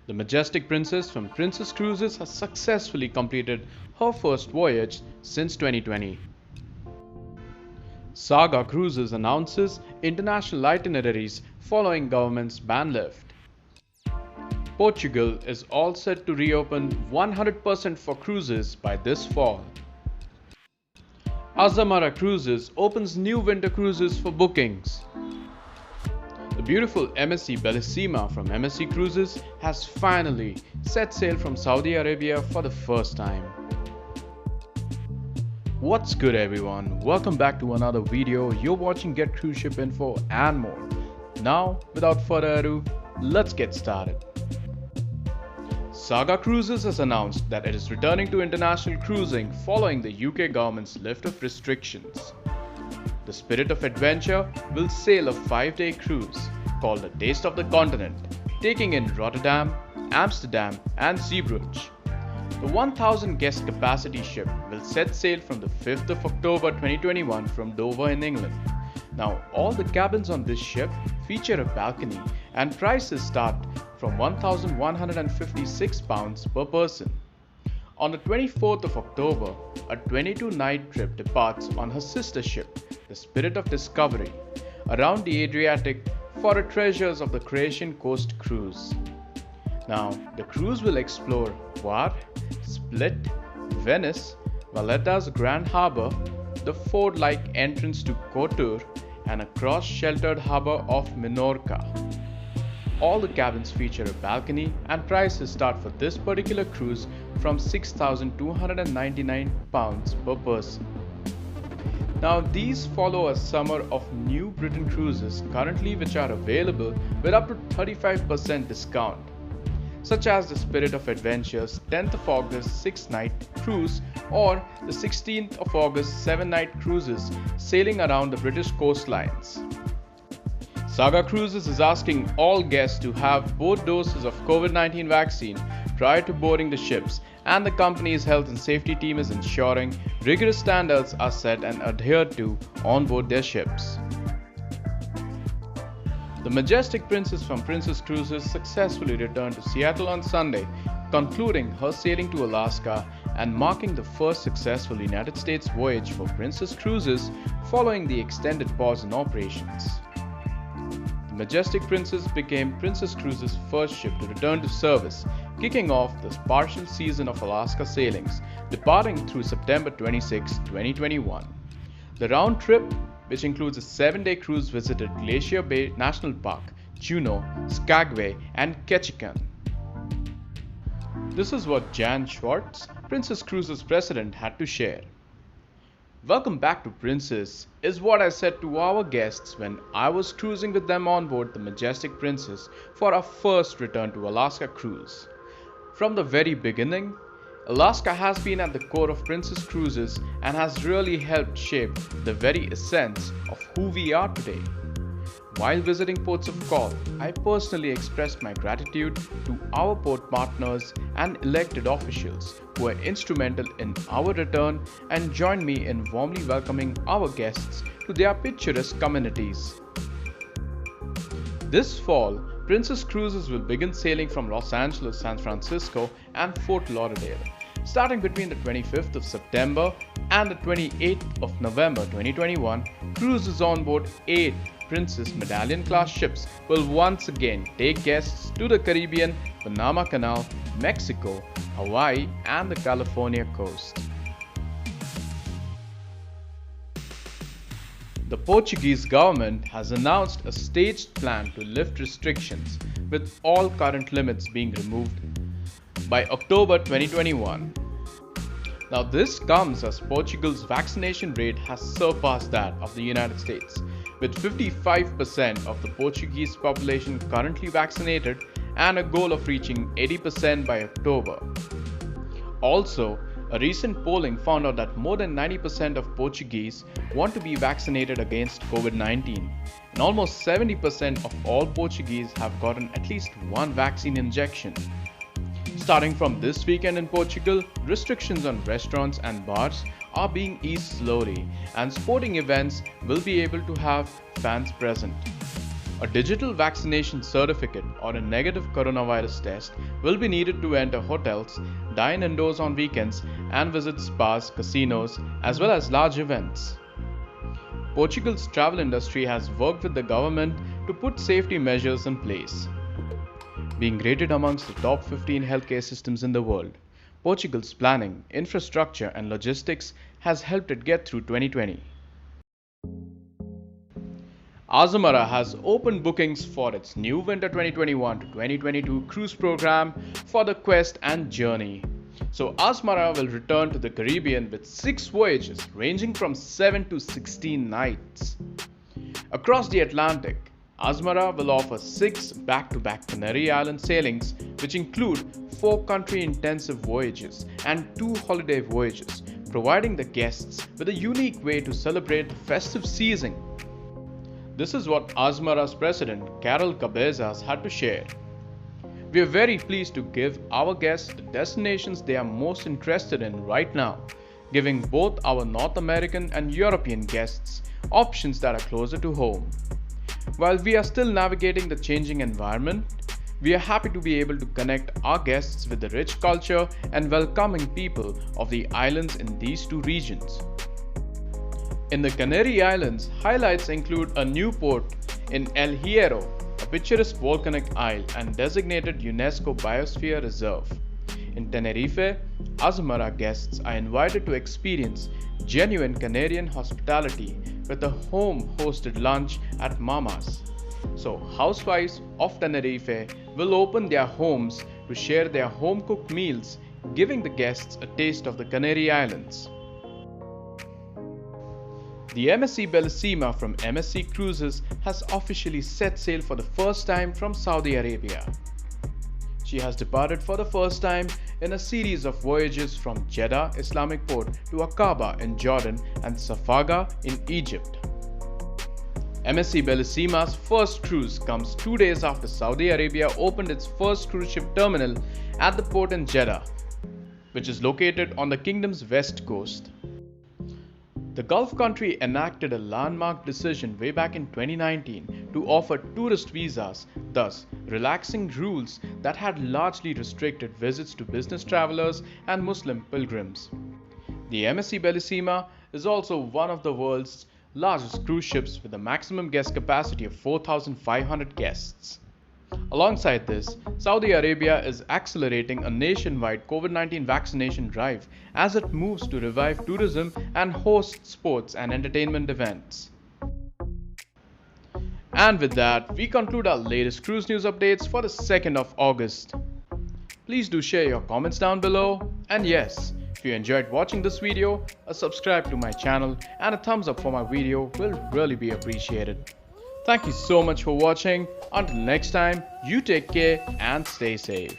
The majestic princess from Princess Cruises has successfully completed her first voyage since 2020. Saga Cruises announces international itineraries following government's ban lift. Portugal is all set to reopen 100% for cruises by this fall. Azamara Cruises opens new winter cruises for bookings. The beautiful MSC Bellissima from MSC Cruises has finally set sail from Saudi Arabia for the first time. What's good everyone? Welcome back to another video. You're watching Get Cruise Ship Info and more. Now, without further ado, let's get started. Saga Cruises has announced that it is returning to international cruising following the UK government's lift of restrictions. The Spirit of Adventure will sail a 5-day cruise called the Taste of the Continent, taking in Rotterdam, Amsterdam and Zeebrugge. The 1,000 guest capacity ship will set sail from the 5th of October 2021 from Dover in England. Now, all the cabins on this ship feature a balcony and prices start from £1,156 per person. On the 24th of October, a 22-night trip departs on her sister ship, the Spirit of Discovery, around the Adriatic for a Treasures of the Croatian Coast cruise. Now, the cruise will explore Hvar, Split, Venice, Valletta's Grand Harbour, the ford-like entrance to Kotor, and a cross-sheltered harbour of Minorca. All the cabins feature a balcony and prices start for this particular cruise from £6,299 per person. Now these follow a summer of New Britain cruises currently which are available with up to 35% discount, such as the Spirit of Adventure's 10th of August 6-night cruise or the 16th of August 7-night cruises sailing around the British coastlines. Saga Cruises is asking all guests to have both doses of COVID-19 vaccine prior to boarding the ships, and the company's health and safety team is ensuring rigorous standards are set and adhered to on board their ships. The majestic princess from Princess Cruises successfully returned to Seattle on Sunday, concluding her sailing to Alaska and marking the first successful United States voyage for Princess Cruises following the extended pause in operations. The majestic princess became Princess Cruises' first ship to return to service, kicking off the partial season of Alaska sailings, departing through September 26, 2021. The round trip, which includes a 7-day cruise, visited Glacier Bay National Park, Juneau, Skagway, and Ketchikan. This is what Jan Schwartz, Princess Cruises president, had to share. Welcome back to Princess is what I said to our guests when I was cruising with them on board the Majestic Princess for our first return to Alaska cruise. From the very beginning, Alaska has been at the core of Princess Cruises and has really helped shape the very essence of who we are today. While visiting ports of call, I personally expressed my gratitude to our port partners and elected officials who were instrumental in our return and joined me in warmly welcoming our guests to their picturesque communities. This fall, Princess Cruises will begin sailing from Los Angeles, San Francisco, and Fort Lauderdale, starting between the 25th of September and the 28th of November 2021. Cruises on board 8 Princess Medallion class ships will once again take guests to the Caribbean, Panama Canal, Mexico, Hawaii, and the California coast. The Portuguese government has announced a staged plan to lift restrictions, with all current limits being removed by October 2021. Now this comes as Portugal's vaccination rate has surpassed that of the United States, with 55% of the Portuguese population currently vaccinated and a goal of reaching 80% by October. Also, a recent polling found out that more than 90% of Portuguese want to be vaccinated against COVID-19, and almost 70% of all Portuguese have gotten at least one vaccine injection. Starting from this weekend in Portugal, restrictions on restaurants and bars are being eased slowly, and sporting events will be able to have fans present. A digital vaccination certificate or a negative coronavirus test will be needed to enter hotels, dine indoors on weekends, and visit spas, casinos, as well as large events. Portugal's travel industry has worked with the government to put safety measures in place. Being rated amongst the top 15 healthcare systems in the world, Portugal's planning, infrastructure, and logistics has helped it get through 2020. Azamara has opened bookings for its new winter 2021 to 2022 cruise program for the Quest and Journey. So Azamara will return to the Caribbean with 6 voyages ranging from 7 to 16 nights. Across the Atlantic, Azamara will offer 6 back-to-back Canary Island sailings, which include 4 country-intensive voyages and 2 holiday voyages, providing the guests with a unique way to celebrate the festive season. This is what Azamara's president, Carol Cabezas, had to share. We are very pleased to give our guests the destinations they are most interested in right now, giving both our North American and European guests options that are closer to home. While we are still navigating the changing environment, we are happy to be able to connect our guests with the rich culture and welcoming people of the islands in these 2 regions. In the Canary Islands, highlights include a new port in El Hierro, a picturesque volcanic isle and designated UNESCO Biosphere Reserve. In Tenerife, Azamara guests are invited to experience genuine Canarian hospitality with a home-hosted lunch at Mama's. So, housewives of Tenerife will open their homes to share their home-cooked meals, giving the guests a taste of the Canary Islands. The MSC Bellissima from MSC Cruises has officially set sail for the first time from Saudi Arabia. She has departed for the first time in a series of voyages from Jeddah Islamic Port to Aqaba in Jordan and Safaga in Egypt. MSC Bellissima's first cruise comes 2 days after Saudi Arabia opened its first cruise ship terminal at the port in Jeddah, which is located on the kingdom's west coast. The Gulf country enacted a landmark decision way back in 2019 to offer tourist visas, thus relaxing rules that had largely restricted visits to business travelers and Muslim pilgrims. The MSC Bellissima is also one of the world's largest cruise ships with a maximum guest capacity of 4,500 guests. Alongside this, Saudi Arabia is accelerating a nationwide COVID-19 vaccination drive as it moves to revive tourism and host sports and entertainment events. And with that, we conclude our latest cruise news updates for the 2nd of August. Please do share your comments down below, and yes, if you enjoyed watching this video, a subscribe to my channel and a thumbs up for my video will really be appreciated. Thank you so much for watching. Until next time, you take care and stay safe.